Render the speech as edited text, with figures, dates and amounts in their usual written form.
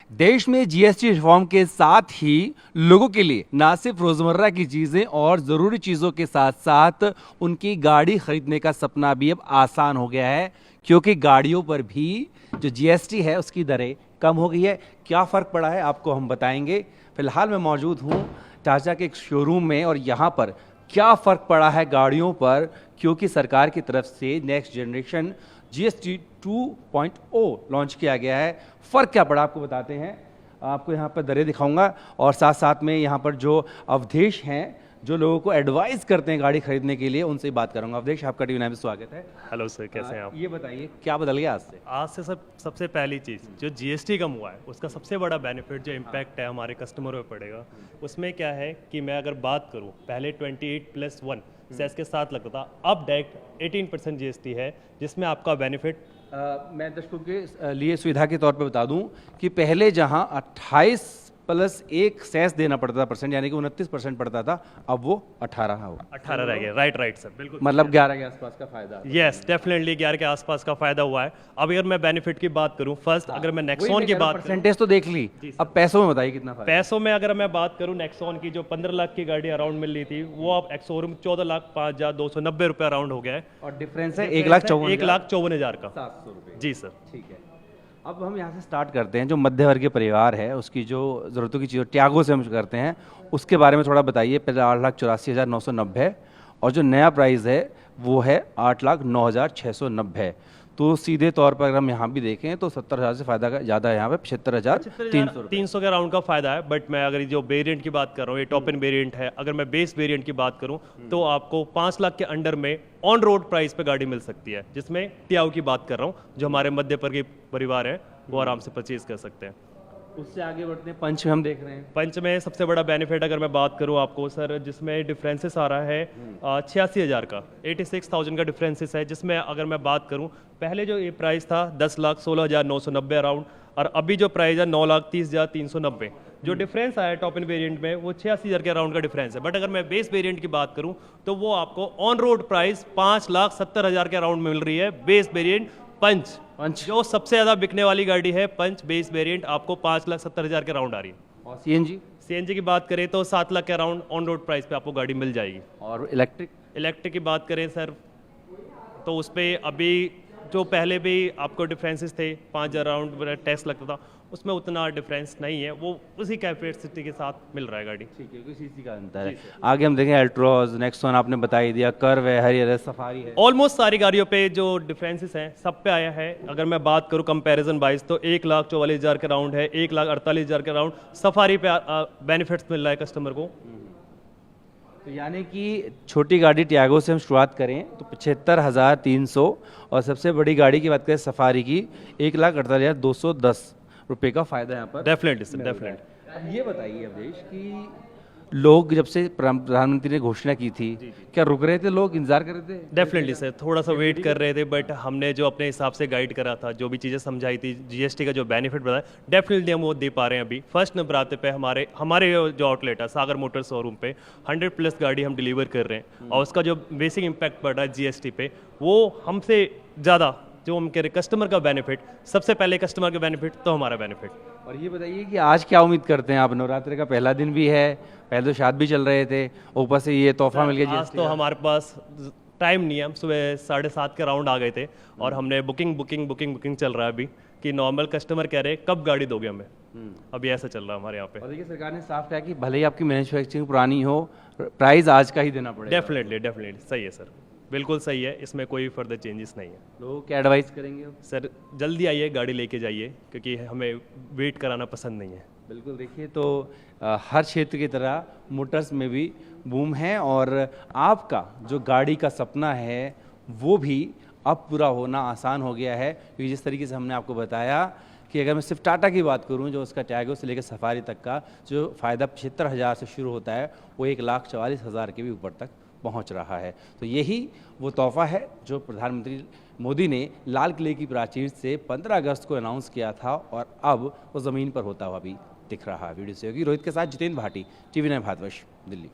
देश में GST reform के साथ ही लोगों के लिए ना सिर्फ रोजमर्रा की चीजें और जरूरी चीजों के साथ साथ उनकी गाड़ी खरीदने का सपना भी अब आसान हो गया है, क्योंकि गाड़ियों पर भी जो जीएसटी है उसकी दरें कम हो गई है। क्या फ़र्क पड़ा है आपको हम बताएंगे। फिलहाल मैं मौजूद हूँ टाटा के एक शोरूम में और यहाँ पर क्या फ़र्क पड़ा है गाड़ियों पर, क्योंकि सरकार की तरफ से नेक्स्ट जनरेशन जीएसटी 2.0 लॉन्च किया गया है। फ़र्क क्या पड़ा आपको बताते हैं। आपको यहाँ पर दरें दिखाऊंगा और साथ साथ में यहाँ पर जो अवधेश हैं जो लोगों को एडवाइस करते हैं गाड़ी खरीदने के लिए, उनसे बात करूंगा। अवधेश, आपका टीवी नाइन में स्वागत है। हेलो सर, कैसे हैं आप? ये बताइए क्या बदल गया आज से। आज से सबसे पहली चीज़ जो जीएसटी कम हुआ है उसका सबसे बड़ा बेनिफिट जो इम्पैक्ट है हमारे कस्टमरों पे पड़ेगा, उसमें क्या है कि मैं अगर बात करूं पहले 28+1 सेस के साथ लगता था, अब डायरेक्ट 18% जीएसटी है, जिसमें आपका बेनिफिट मैं दर्शकों के लिए सुविधा के तौर पर बता दूं कि पहले जहां 28+1 सेस देना पड़ता था परसेंट, यानी कि 29% पड़ता था, अब वो 18 हो 18 रह गया। राइट सर, बिल्कुल, मतलब 11 के आसपास का फायदा। यस, डेफिनेटली 11 के आसपास का फायदा हुआ है। अब अगर मैं बेनिफिट की बात करूं, फर्स्ट अगर मैं नेक्सॉन की बात करूं, परसेंटेज तो देख ली, अब पैसों में बताइए कितना फायदा। पैसों में अगर मैं बात करूं, नेक्सॉन की जो 15 लाख की गाड़ी अराउंड मिल रही थी वो अब एक्सोरूम 14,05,290 रुपये अराउंड हो गया है, और डिफरेंस है 1,54,000 का। 700 रुपये। जी सर, ठीक है। अब हम यहाँ से स्टार्ट करते हैं। जो मध्य वर्गीय परिवार है उसकी जो ज़रूरतों की चीज़ों ट्यागो से हम करते हैं, उसके बारे में थोड़ा बताइए। पहले 8,84,990 है और जो नया प्राइस है वो है 8,09,690 है। तो सीधे तौर पर अगर हम यहाँ भी देखें तो 70,000 से फ़ायदा का ज़्यादा है, यहाँ पे 75,300 का राउंड का फायदा है। बट मैं अगर जो वेरिएंट की बात कर रहा हूँ, ये टॉप इन वेरिएंट है, अगर मैं बेस वेरिएंट की बात करूँ तो आपको 5 लाख के अंडर में ऑन रोड प्राइस पे गाड़ी मिल सकती है, जिसमें टियागो की बात कर रहा हूँ, जो हमारे मध्य वर्गीय परिवार है वो आराम से परचेज कर सकते हैं। उससे आगे बढ़ते हैं, पंच में हम देख रहे हैं। पंच में सबसे बड़ा बेनिफिट अगर मैं बात करूं आपको सर, जिसमें डिफरेंसेस आ रहा है 86,000 का, 86,000 का डिफरेंसेस है, जिसमें अगर मैं बात करूं पहले जो ये प्राइस था 10,16,990 अराउंड, और अभी जो प्राइस है 9,30,390, जो डिफरेंस आया टॉप इन वेरिएंट में वो 86,000 के अराउंड का डिफरेंस है। बट अगर मैं बेस वेरिएंट की बात करूं तो वो आपको ऑन रोड प्राइस 5,70,000 के अराउंड मिल रही है। बेस वेरिएंट पंच जो सबसे ज्यादा बिकने वाली गाड़ी है, पंच बेस वेरिएंट आपको 5,70,000 के राउंड आ रही है। और सीएनजी की बात करें तो 7 लाख के अराउंड ऑन रोड प्राइस पे आपको गाड़ी मिल जाएगी। और इलेक्ट्रिक की बात करें सर तो उस पर अभी जो पहले भी आपको डिफरेंसेस थे 5,000 अराउंड टैक्स लगता था, उसमें उतना डिफरेंस नहीं है, वो उसी कैपेसिटी के साथ मिल रहा है गाड़ी। ठीक है, कुछ इसी का अंतर है। आगे हम देखें एल्ट्रोज, नेक्सॉन आपने बता ही दिया, कर्व है, हरियर है, सफारी है। ऑलमोस्ट सारी गाड़ियों पे जो डिफरेंसेस हैं सब पे आया है। अगर मैं बात करूं कंपैरिजन वाइज तो 1,44,000 के राउंड है, 1,48,000 के राउंड सफारी पे बेनिफिट्स मिल रहा है कस्टमर को। तो यानी कि छोटी गाड़ी टियागो से हम शुरुआत करें तो 75,300, और सबसे बड़ी गाड़ी की बात करें सफारी की 1,48,210 रुपये का फायदा यहाँ पर। डेफिनेटली। अब ये बताइए अवधेश कि लोग जब से प्रधानमंत्री ने घोषणा की थी, क्या रुक रहे थे, लोग इंतजार कर रहे थे? डेफिनेटली सर, थोड़ा सा वेट कर रहे थे, बट हमने जो अपने हिसाब से गाइड करा था, जो भी चीज़ें समझाई थी, जीएसटी का जो बेनिफिट बताया, डेफिनेटली हम वो दे पा रहे हैं। अभी फर्स्ट नंबर आते पे हमारे जो आउटलेट है सागर मोटर शोरूम पे 100+ गाड़ी हम डिलीवर कर रहे हैं, और उसका जो बेसिक इम्पैक्ट पड़ रहा है जीएसटी पे, वो हमसे ज़्यादा जो हम कह रहे कस्टमर का बेनिफिट, सबसे पहले कस्टमर का बेनिफिट तो हमारा बेनिफिट। और ये बताइए कि आज क्या उम्मीद करते हैं आप? नवरात्रि का पहला दिन भी है, पहले तो शादी भी चल रहे थे, ऊपर से ये तोहफा मिल गया। आज तो हमारे पास टाइम नहीं है, हम सुबह 7:30 के राउंड आ गए थे और हमने बुकिंग चल रहा है अभी, कि नॉर्मल कस्टमर कह रहे हैं कब गाड़ी दोगे हमें। अभी ऐसा चल रहा है हमारे यहाँ पे। और देखिए सरकार ने साफ कहा कि भले ही आपकी मैन्युफैक्चरिंग पुरानी हो, प्राइस आज का ही देना पड़ेगा। डेफिनेटली सही है सर, बिल्कुल सही है, इसमें कोई फर्दर चेंजेस नहीं है। लोग क्या एडवाइस करेंगे सर? जल्दी आइए, गाड़ी लेके जाइए, क्योंकि हमें वेट कराना पसंद नहीं है। बिल्कुल। देखिए तो हर क्षेत्र की तरह मोटर्स में भी बूम है, और आपका जो गाड़ी का सपना है वो भी अब पूरा होना आसान हो गया है, क्योंकि जिस तरीके से हमने आपको बताया कि अगर मैं सिर्फ टाटा की बात करूं, जो उसका टैगो से लेकर सफारी तक का जो फ़ायदा 75,000 से शुरू होता है, वो 1,44,000 के भी ऊपर तक पहुंच रहा है। तो यही वो तोहफा है जो प्रधानमंत्री मोदी ने लाल किले की प्राचीर से 15 अगस्त को अनाउंस किया था, और अब वो ज़मीन पर होता हुआ भी दिख रहा है। वीडियो सहयोगी रोहित के साथ जितेंद्र भाटी, टीवी 9 भारतवर्ष, दिल्ली।